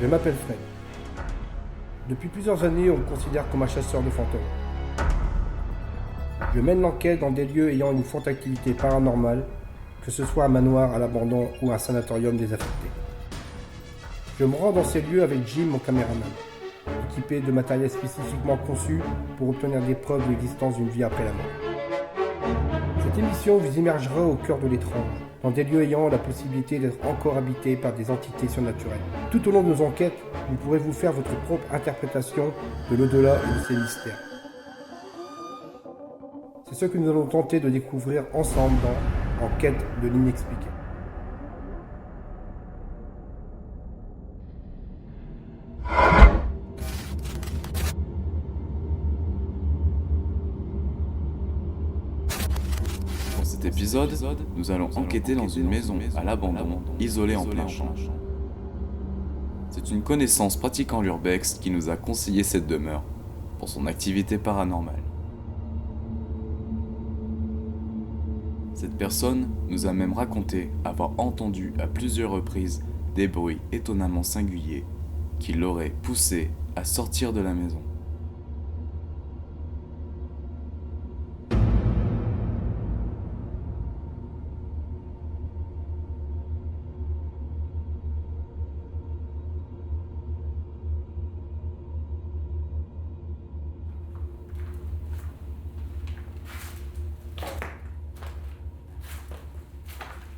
Je m'appelle Fred. Depuis plusieurs années, on me considère comme un chasseur de fantômes. Je mène l'enquête dans des lieux ayant une forte activité paranormale, que ce soit un manoir à l'abandon ou un sanatorium désaffecté. Je me rends dans ces lieux avec Jim, mon caméraman, équipé de matériel spécifiquement conçu pour obtenir des preuves de l'existence d'une vie après la mort. Cette émission vous immergera au cœur de l'étrange, dans des lieux ayant la possibilité d'être encore habités par des entités surnaturelles. Tout au long de nos enquêtes, vous pourrez vous faire votre propre interprétation de l'au-delà et de ses mystères. C'est ce que nous allons tenter de découvrir ensemble dans En quête de l'inexpliqué. Dans cet épisode, nous allons enquêter dans une maison à l'abandon, isolée en plein champ. C'est une connaissance pratiquant l'urbex qui nous a conseillé cette demeure pour son activité paranormale. Cette personne nous a même raconté avoir entendu à plusieurs reprises des bruits étonnamment singuliers qui l'auraient poussé à sortir de la maison.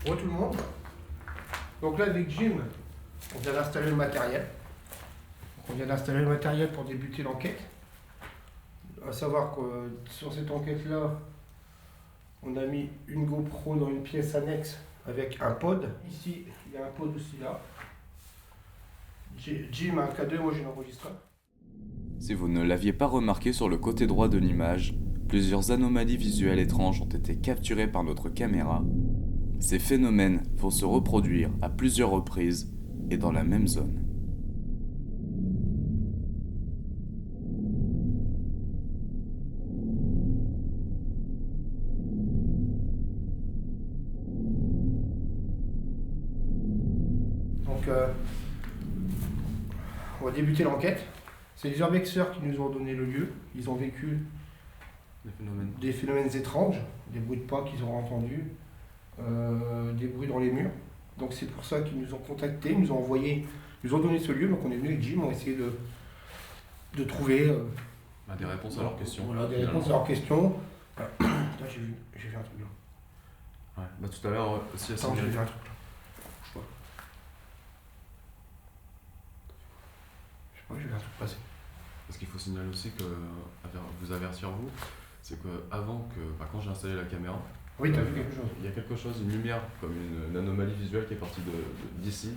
Bonjour tout le monde. Donc là avec Jim, on vient d'installer le matériel. Pour débuter l'enquête. À savoir que sur cette enquête-là, on a mis une GoPro dans une pièce annexe avec un pod. Ici, il y a un pod aussi là. Jim a un K2, moi j'ai l'enregistreur. Si vous ne l'aviez pas remarqué sur le côté droit de l'image, plusieurs anomalies visuelles étranges ont été capturées par notre caméra. Ces phénomènes vont se reproduire à plusieurs reprises et dans la même zone. Donc, on va débuter l'enquête. C'est les urbexeurs qui nous ont donné le lieu. Ils ont vécu des phénomènes étranges, des bruits de pas qu'ils ont entendus, des bruits dans les murs. Donc c'est pour ça qu'ils nous ont contactés, ils nous ont envoyé, ils nous ont donné ce lieu. Donc on est venu avec Jim, on a essayé de trouver des réponses à leurs questions. Voilà, des réponses à leurs questions. Putain, j'ai vu un truc là. Ouais. Bah, tout à l'heure aussi à Attends, j'ai vu un truc là. Je sais pas, j'ai vu un truc passer. Parce qu'il faut signaler aussi que vous avertir vous, c'est que avant que, quand j'ai installé la caméra, Oui, t'as vu quelque chose. il y a quelque chose, une lumière, comme une anomalie visuelle qui est partie d'ici,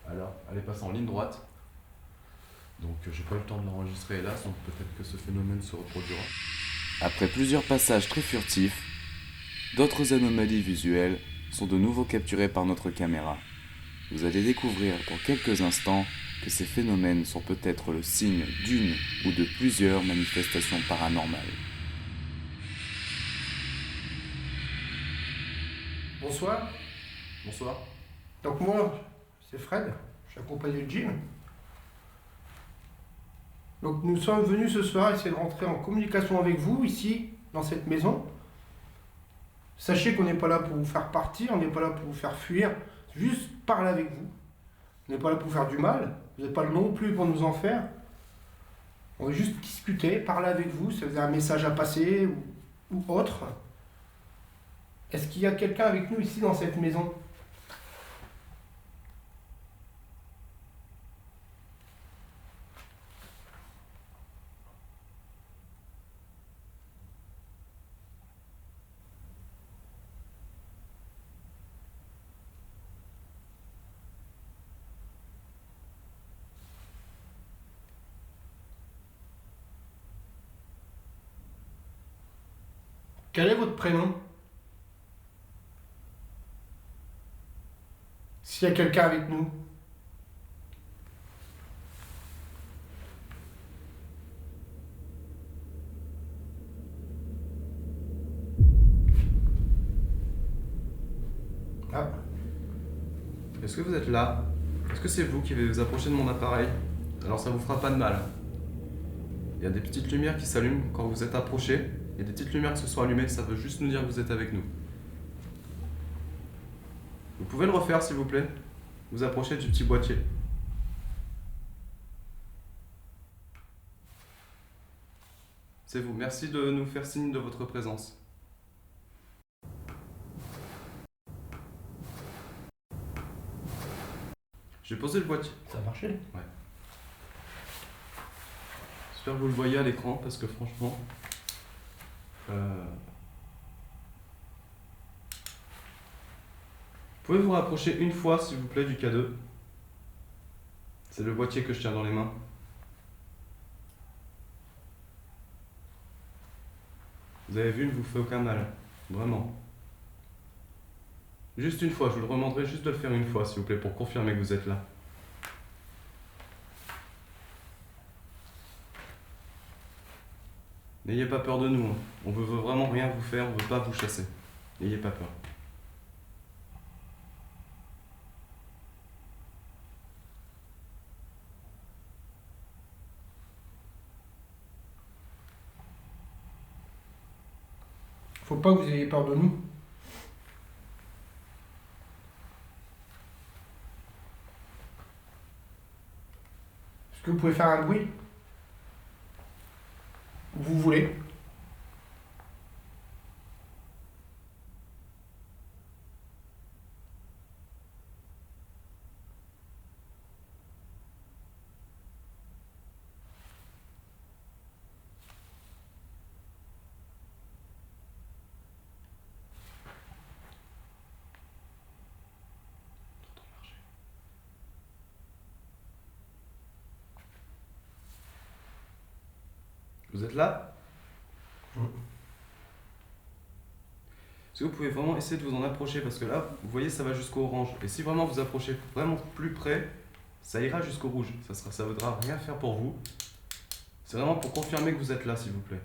à là, elle est passée en ligne droite. Donc j'ai pas eu le temps de l'enregistrer hélas, donc peut-être que ce phénomène se reproduira. Après plusieurs passages très furtifs, d'autres anomalies visuelles sont de nouveau capturées par notre caméra. Vous allez découvrir dans quelques instants que ces phénomènes sont peut-être le signe d'une ou de plusieurs manifestations paranormales. Bonsoir. Bonsoir. Donc moi, c'est Fred, je suis accompagné de Jim. Donc nous sommes venus ce soir essayer de rentrer en communication avec vous, ici, dans cette maison. Sachez qu'on n'est pas là pour vous faire partir, on n'est pas là pour vous faire fuir, juste parler avec vous. On n'est pas là pour vous faire du mal, vous n'êtes pas là non plus pour nous en faire. On veut juste discuter, parler avec vous, si vous avez un message à passer ou autre. Est-ce qu'il y a quelqu'un avec nous ici dans cette maison ? Quel est votre prénom ? S'il y a quelqu'un avec nous. Ah, Est-ce que vous êtes là? Est-ce que c'est vous qui allez vous approcher de mon appareil? Alors ça vous fera pas de mal. Il y a des petites lumières qui s'allument quand vous êtes approché. Il y a des petites lumières qui se sont allumées, ça veut juste nous dire que vous êtes avec nous. Vous pouvez le refaire s'il vous plaît? Vous approchez du petit boîtier. C'est vous, merci de nous faire signe de votre présence. J'ai posé le boîtier. Ça a marché? Ouais. J'espère que vous le voyez à l'écran parce que franchement... Vous pouvez vous rapprocher une fois s'il vous plaît du K2. C'est le boîtier que je tiens dans les mains. Vous avez vu, il ne vous fait aucun mal. Vraiment. Juste une fois, je vous le demanderai juste de le faire une fois s'il vous plaît pour confirmer que vous êtes là. N'ayez pas peur de nous, hein. On ne veut vraiment rien vous faire, on ne veut pas vous chasser. N'ayez pas peur. Faut pas que vous ayez peur de nous. Est-ce que vous pouvez faire un bruit? Vous voulez? Vous êtes là? Est-ce que vous pouvez vraiment essayer de vous en approcher? Parce que là, vous voyez, ça va jusqu'au orange. Et si vraiment vous approchez vraiment plus près, ça ira jusqu'au rouge. Ça ne voudra rien faire pour vous. C'est vraiment pour confirmer que vous êtes là, s'il vous plaît.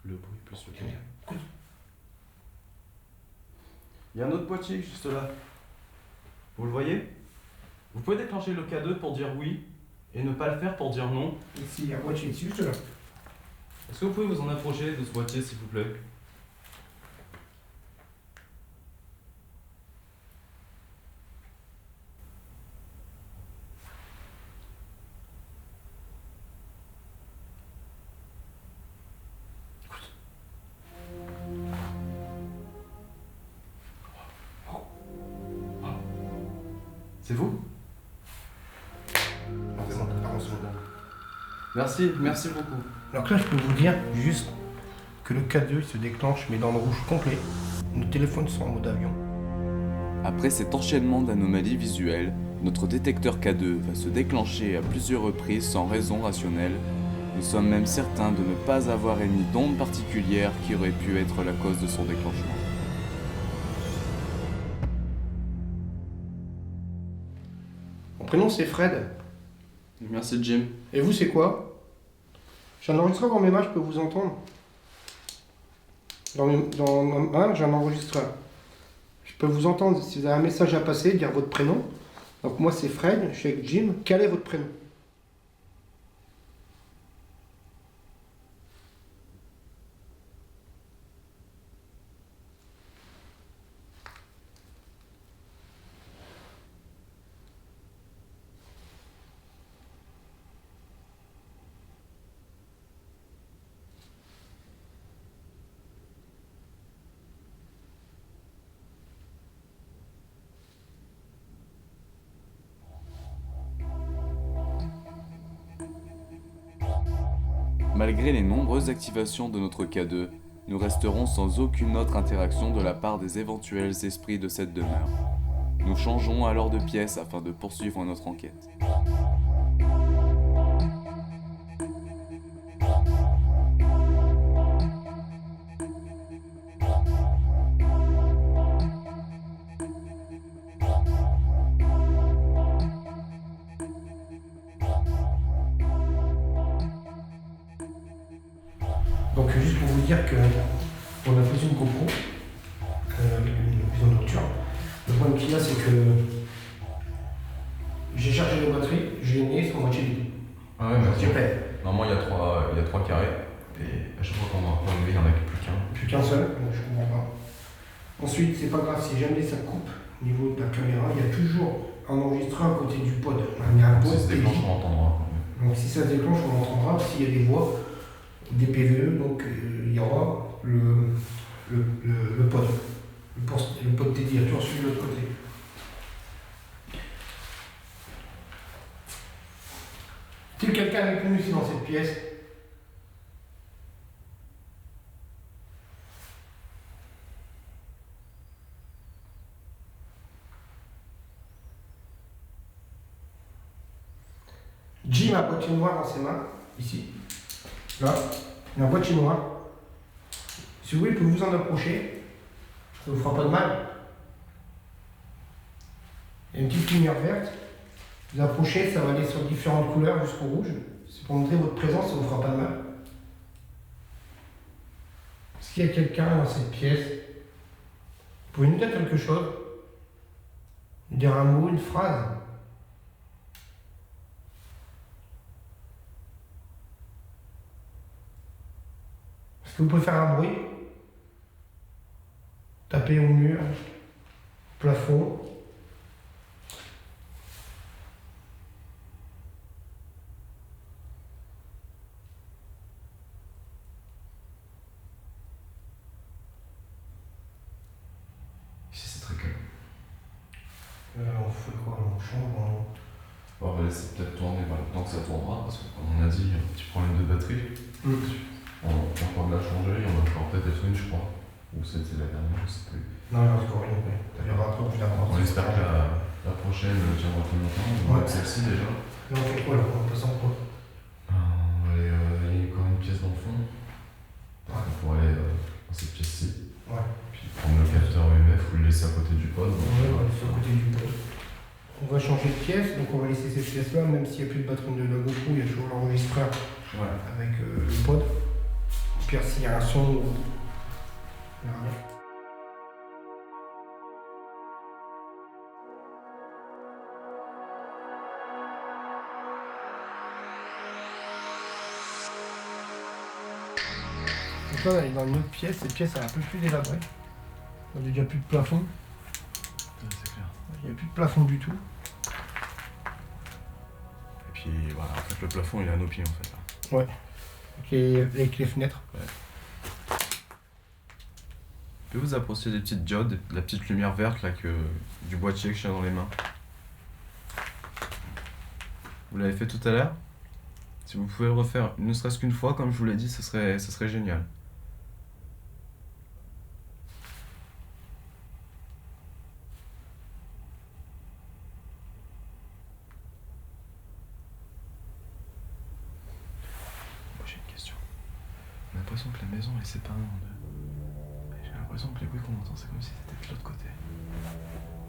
Le bruit plus le bruit. Il y a un autre boîtier juste là. Vous le voyez? Vous pouvez déclencher le K2 pour dire oui et ne pas le faire pour dire non. Ici, il y a un boîtier ici, juste là. Est-ce que vous pouvez vous en approcher de ce boîtier s'il vous plaît? C'est vous? Merci beaucoup. Donc là, je peux vous dire juste que le K2 se déclenche, mais dans le rouge complet. Nos téléphones sont en mode avion. Après cet enchaînement d'anomalies visuelles, notre détecteur K2 va se déclencher à plusieurs reprises sans raison rationnelle. Nous sommes même certains de ne pas avoir émis d'onde particulière qui aurait pu être la cause de son déclenchement. Mon prénom, c'est Fred. Merci Jim. Et vous, c'est quoi? J'ai un enregistreur dans mes mains, je peux vous entendre. Dans ma main, j'ai un enregistreur. Je peux vous entendre. Si vous avez un message à passer, dire votre prénom. Donc moi, c'est Fred, je suis avec Jim. Quel est votre prénom? Malgré les nombreuses activations de notre K2, nous resterons sans aucune autre interaction de la part des éventuels esprits de cette demeure. Nous changeons alors de pièce afin de poursuivre notre enquête. Donc juste pour vous dire que on a posé une GoPro avec une vision nocturne. Le problème qu'il y a, c'est que j'ai chargé les batteries, j'ai mis, c'est en moitié vide. Ah ouais, mais C'est plein. normalement il y a trois carrés, et à chaque fois qu'on va enlever, il n'y en a plus qu'un. Plus qu'un seul, donc je comprends pas. Ensuite, c'est pas grave, si jamais ça coupe au niveau de la caméra, il y a toujours un enregistreur à côté du pod. Il y a un pod Si ça se déclenche, on l'entendra. donc si ça se déclenche, on l'entendra. S'il y a des voix, des PVE, donc il y aura le pod. Le pod dédié, toujours celui de l'autre côté. Est-il quelqu'un avec nous ici dans cette pièce? Jim a un boîtier noir dans ses mains, ici. Là, il y a un boîtier noir. Si vous voulez, vous pouvez vous en approcher. Ça ne vous fera pas de mal. Il y a une petite lumière verte. Vous approchez, ça va aller sur différentes couleurs jusqu'au rouge. C'est pour montrer votre présence, ça ne vous fera pas de mal. Est-ce qu'il y a quelqu'un dans cette pièce? Vous pouvez nous dire quelque chose? Nous dire un mot, une phrase? Est-ce que vous pouvez faire un bruit? Taper au mur, plafond. Ici c'est très calme. On fait quoi? On change? On va laisser peut-être tourner tant que ça tournera, parce que comme on a dit, il y a un petit problème de batterie. On va encore la changer, on va encore peut-être être une, je crois. Ou c'était la dernière, je sais plus. Non, il reste encore rien. Il y aura après, On espère que la prochaine tiendra plus longtemps. Ouais. Celle-ci déjà. Là, on fait quoi là? On passe en quoi? On va aller, il y a quand même une pièce dans le fond. Donc on pourrait aller dans cette pièce-ci. Ouais. Puis prendre le capteur EMF ou le laisser à côté du pod. Ouais, on va laisser à côté du pod. On va changer de pièce, donc on va laisser cette pièce-là, même s'il n'y a plus de batterie de la GoPro, il y a toujours l'enregistreur avec le pod. Au pire, s'il y a un son, on verra bien. Donc là, on est dans une autre pièce, cette pièce elle est un peu plus délabrée. Il n'y a déjà plus de plafond. C'est clair. Il n'y a plus de plafond du tout. Et puis voilà, en fait le plafond il est à nos pieds en fait. Là. Ouais. Avec les fenêtres. Ouais. Vous pouvez vous approcher des petites diodes, de la petite lumière verte là du boîtier que je tiens dans les mains. Vous l'avez fait tout à l'heure? Si vous pouvez le refaire ne serait-ce qu'une fois, comme je vous l'ai dit, ce serait génial. Moi j'ai une question. On a l'impression que la maison est séparée en deux. Et j'ai l'impression que les bruits qu'on entend, c'est comme si c'était de l'autre côté.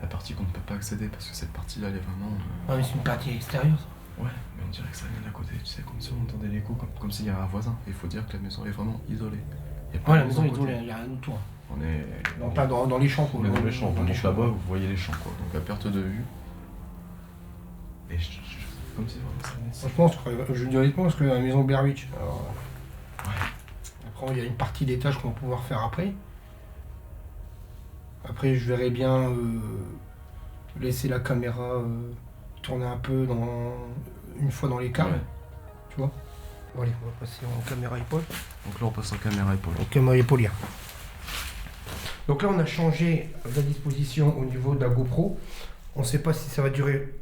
La partie qu'on ne peut pas accéder, parce que cette partie-là, elle est vraiment... Ah mais c'est une partie extérieure. Ouais, mais on dirait que ça vient d'à côté, tu sais, comme si on entendait l'écho, comme s'il y avait un voisin. Il faut dire que la maison est vraiment isolée. Y a pas Ouais, de la maison est à côté. isolée, il n'y a rien autour. On est... Enfin, dans les champs, quoi. On est dans les champs, Dans on les monte champs. là-bas, vous voyez les champs, quoi. Donc à perte de vue. Et comme si vraiment ça venait de- Franchement, je dis honnêtement, parce que la maison Blair Witch. Alors, Ouais. après, il y a une partie des tâches qu'on va pouvoir faire après. Après, je verrai bien laisser la caméra tourner un peu une fois dans les câbles. Ouais. Tu vois. Bon, allez, on va passer en caméra épaule. Donc là, on passe en caméra épaule. En caméra épaule, hier. Donc là, on a changé la disposition au niveau de la GoPro. On ne sait pas si ça va durer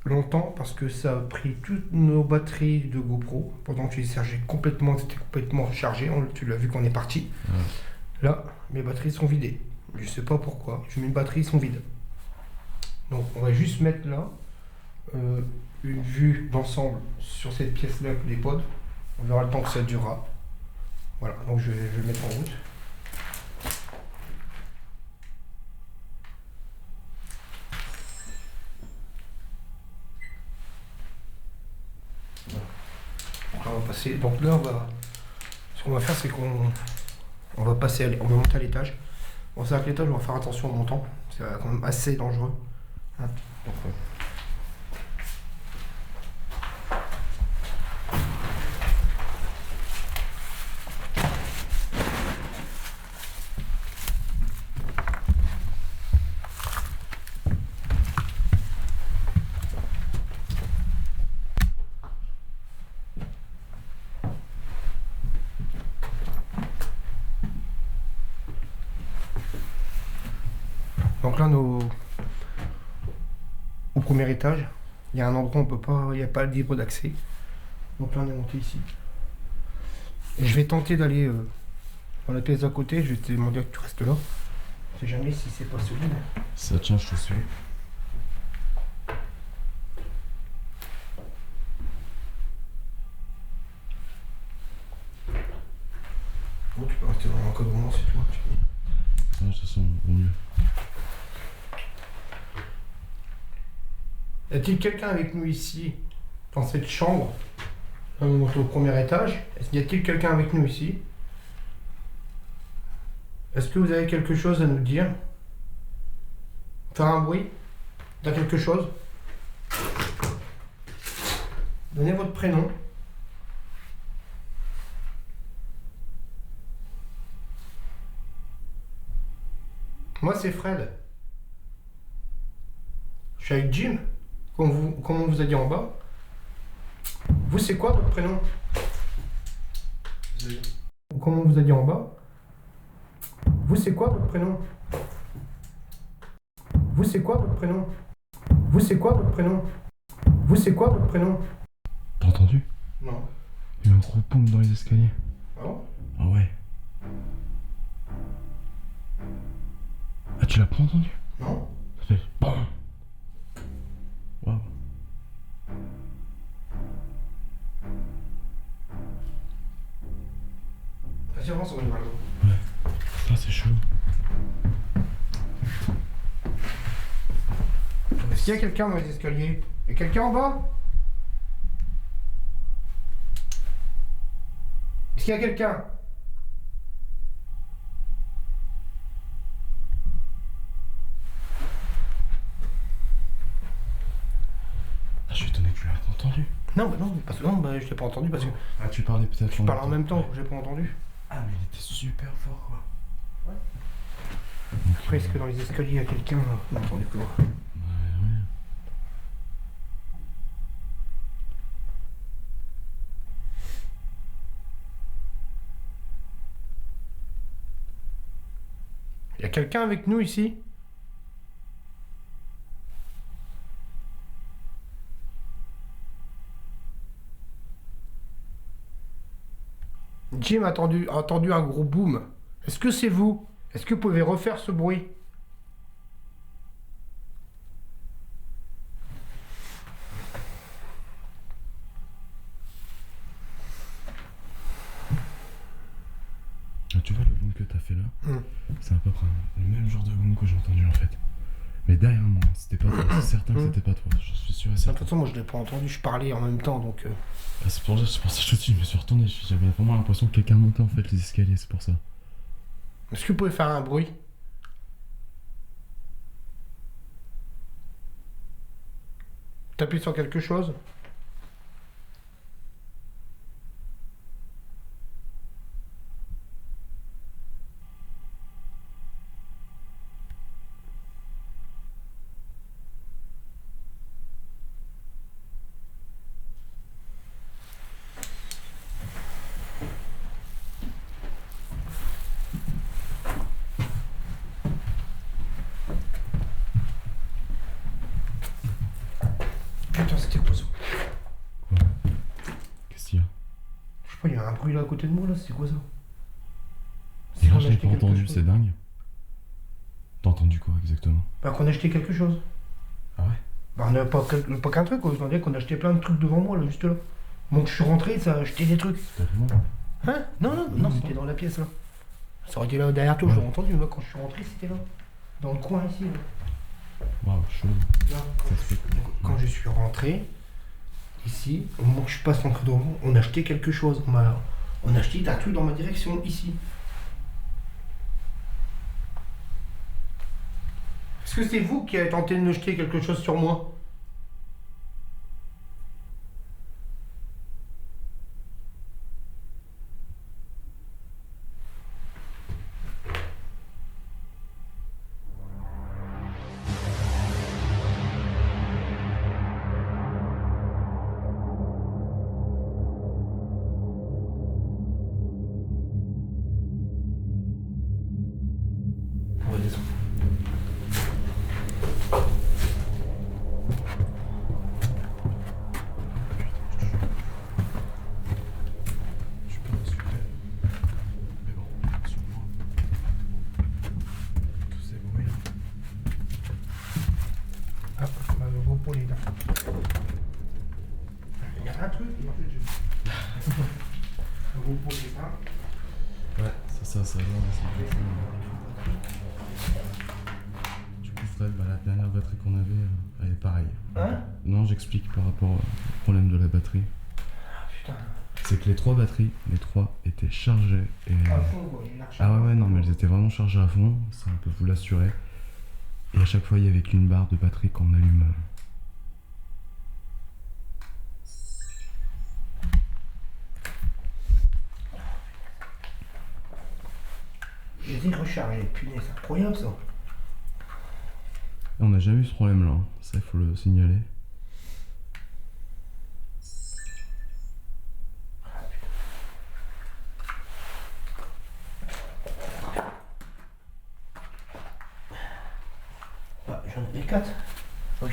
longtemps parce que ça a pris toutes nos batteries de GoPro pendant que c'était complètement rechargé. Tu l'as vu qu'on est parti. Ouais. Là, mes batteries sont vidées. Je sais pas pourquoi. Je mets une batterie, ils sont vides. Donc, on va juste mettre là une vue d'ensemble sur cette pièce-là avec les pods. On verra le temps que ça durera. Voilà, donc je vais le mettre en route. Voilà. Donc là, on va passer. Donc là, on va Ce qu'on va faire, c'est on va passer, on va monter à l'étage. Bon, c'est à l'étage, on va faire attention en montant. C'est quand même assez dangereux. Hein, donc, Donc là, au premier étage, il y a un endroit où on peut pas, il n'y a pas de libre d'accès. Donc là, on est monté ici. Et je vais tenter d'aller dans la pièce d'à côté. Je vais te demander que tu restes là. Je sais jamais si c'est pas solide. Ça tient, je te suis. Bon, tu peux rester dans l'encadrement si tu veux. Non, de toute façon, au mieux. Y a-t-il quelqu'un avec nous ici, dans cette chambre? Là, on monte au premier étage. Y a-t-il quelqu'un avec nous ici? Est-ce que vous avez quelque chose à nous dire? Faire un bruit? Dire quelque chose? Donnez votre prénom. Moi, c'est Fred. Je suis avec Jim. Comme on vous a dit en bas. Vous, c'est quoi votre prénom? Comme on vous a dit en bas. Vous, c'est quoi votre prénom? Vous, c'est quoi votre prénom? Vous, c'est quoi votre prénom? Vous, c'est quoi votre prénom? T'as entendu? Non. Il y a eu un gros boom dans les escaliers. Ah bon? Ah ouais. Ah, tu l'as pas entendu? Non. Ça fait BAM! Waouh. Vas-y, avance, on va aller voir là. Ouais. Ça, c'est chaud. Est-ce qu'il y a quelqu'un dans les escaliers? Il y a quelqu'un en bas? Est-ce qu'il y a quelqu'un? Ah, je suis étonné que tu l'aies pas entendu. Non, bah non, parce que non, bah, je l'ai pas entendu parce que Ah, tu parlais peut-être tu parles en même temps, j'ai pas entendu. Ah, mais il était super fort, quoi. Après, est-ce que dans les escaliers, il y a quelqu'un? Non, entendu que moi. Ouais. Il y a quelqu'un avec nous ici? Jim a entendu un gros boom. Est-ce que c'est vous? Est-ce que vous pouvez refaire ce bruit? Ah, tu vois le boom que t'as fait là? C'est à peu près le même genre de boom que j'ai entendu en fait. Mais derrière moi, c'était pas toi. C'est certain que c'était pas toi. Je suis sûr et De toute certain. façon, moi je l'ai pas entendu, je parlais en même temps donc. Ah, c'est pour ça que je me suis retourné. J'avais vraiment l'impression que quelqu'un montait en fait les escaliers, c'est pour ça. Est-ce que vous pouvez faire un bruit? T'appuies sur quelque chose? Putain, c'était quoi ça? Qu'est-ce qu'il y a? Je sais pas, il y a un bruit là à côté de moi là, c'est quoi ça? C'est qu'on là, a je l'ai acheté pas quelque entendu, chose. c'est dingue. T'as entendu quoi exactement? Bah qu'on a acheté quelque chose. Ah ouais? Bah on a pas qu'un truc, on a dit qu'on a acheté plein de trucs devant moi là, juste là. Donc je suis rentré, ça a acheté des trucs. T'as vu moi? Hein? Non, c'était dans la pièce là. Ça aurait été là derrière toi, Ouais. j'aurais entendu, moi quand je suis rentré c'était là. Dans le coin ici là. Waouh, chaud. Là, Ça se fait. quand je suis rentré, ici, au moment que je passe entre devant, on a acheté quelque chose. On a jeté un truc dans ma direction, ici. Est-ce que c'est vous qui avez tenté de me jeter quelque chose sur moi? On va descendre. Je suis pas rassuré. Mais bon, sûrement. Tous ces bruits là. Ah, le gros pot, il est là. Il y a un truc qui marche dessus. Le gros pot, il est là. Ouais, c'est ça, ça va. Du coup, Fred, la dernière batterie qu'on avait, elle est pareille. Hein? Non, j'explique par rapport au problème de la batterie. Ah putain. C'est que les 3 batteries, les 3 étaient chargées. Et... À fond, quoi, il est large. Ah ouais, non, mais elles étaient vraiment chargées à fond, ça on peut vous l'assurer. Et à chaque fois, il y avait qu'une barre de batterie qu'on allume. J'ai rechargé, punaise, c'est incroyable ça. Et on n'a jamais eu ce problème-là, hein. Ça il faut le signaler. Bah, j'en avais 4. Oui.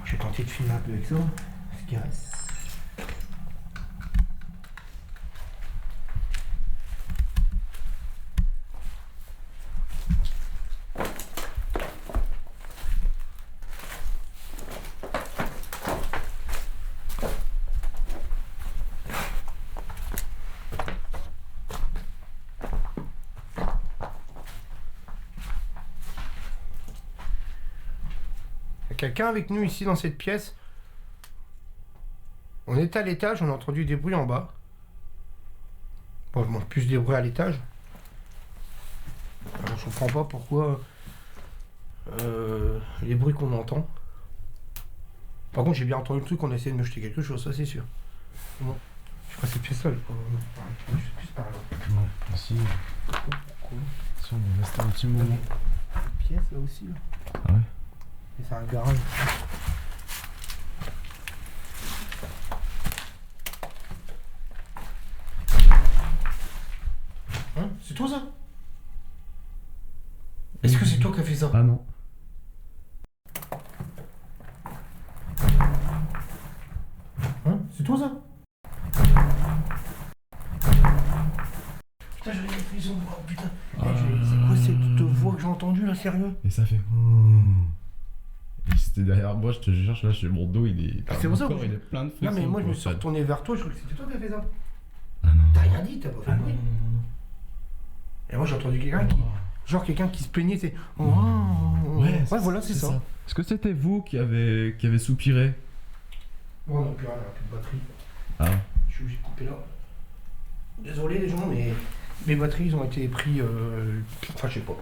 Je vais tenter de filmer un peu avec ça, ce qui reste. Quelqu'un avec nous ici dans cette pièce? On est à l'étage, on a entendu des bruits en bas. Bon, je mange plus des bruits à l'étage. Alors, je comprends pas pourquoi les bruits qu'on entend. Par contre, j'ai bien entendu le truc, on a essayé de me jeter quelque chose, ça c'est sûr. Bon, je crois que cette pièce-là, je suis plus par là. Ouais, ici, Pourquoi? si on est resté un petit moment. Cette pièce là aussi, là. Ah ouais? Et c'est un garage. Hein? C'est toi ça? Est-ce que c'est toi qui as fait ça? Ah non. Hein? C'est toi ça? Putain, j'avais une frissons. Oh putain. Ah. C'est quoi cette voix que j'ai entendue là, sérieux? Et ça fait. Et c'était derrière moi, je te jure, là, chez mon dos, il est. C'est pour ça que il est plein de Non, mais moi je me suis quoi. retourné vers toi, je crois que c'était toi qui as fait ça. Ah non. T'as rien dit, t'as pas fait Ah de non, bruit. non, Et moi j'ai entendu quelqu'un qui. Genre quelqu'un qui se plaignait, c'est. Ouais, voilà, c'est ça. Est-ce que c'était vous qui avez soupiré? Bon, on n'a plus rien, on n'a plus de batterie. Ah. Je suis obligé de couper là. Désolé les gens, mais mes batteries ils ont été pris. Enfin, je sais pas.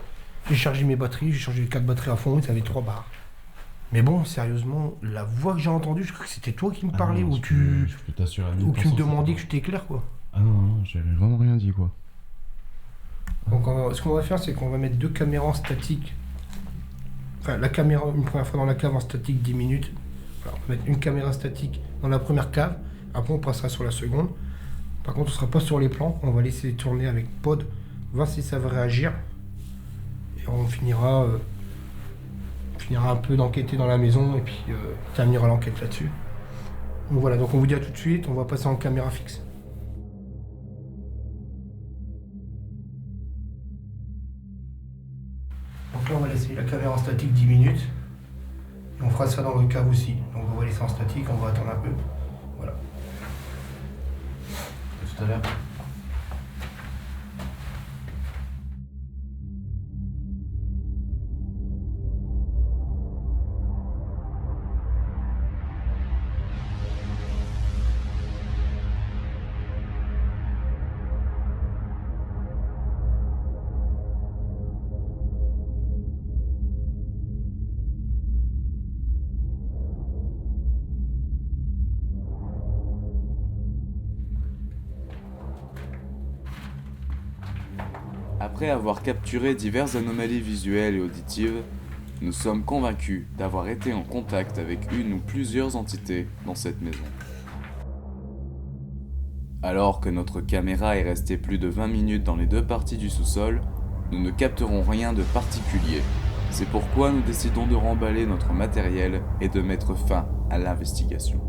J'ai chargé mes batteries, j'ai changé les 4 batteries à fond, ça avait 3 barres. Mais bon, sérieusement, la voix que j'ai entendue, je crois que c'était toi qui me parlais ou Je peux t'assurer à ou tu 1000%, me demandais que c'est je t'éclaire quoi. pas- Ah non, non, j'avais vraiment rien dit quoi. Donc ce qu'on va faire, c'est qu'on va mettre 2 caméras en statique. Enfin, la caméra une première fois dans la cave en statique 10 minutes. Alors, on va mettre une caméra statique dans la première cave. Après, on passera sur la seconde. Par contre, on ne sera pas sur les plans. On va laisser tourner avec pod, voir si ça va réagir. Et on finira un peu d'enquêter dans la maison et puis terminera l'enquête là-dessus. Donc voilà, donc on vous dit à tout de suite. On va passer en caméra fixe. Donc là, on va laisser la caméra en statique 10 minutes. Et on fera ça dans le cave aussi. Donc on va laisser en statique, on va attendre un peu. Voilà. À tout à l'heure. Après avoir capturé diverses anomalies visuelles et auditives, nous sommes convaincus d'avoir été en contact avec une ou plusieurs entités dans cette maison. Alors que notre caméra est restée plus de 20 minutes dans les deux parties du sous-sol, nous ne capterons rien de particulier. C'est pourquoi nous décidons de remballer notre matériel et de mettre fin à l'investigation.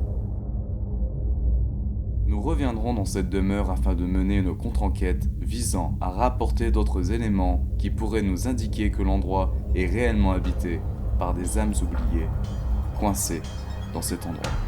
Nous reviendrons dans cette demeure afin de mener une contre-enquête visant à rapporter d'autres éléments qui pourraient nous indiquer que l'endroit est réellement habité par des âmes oubliées, coincées dans cet endroit.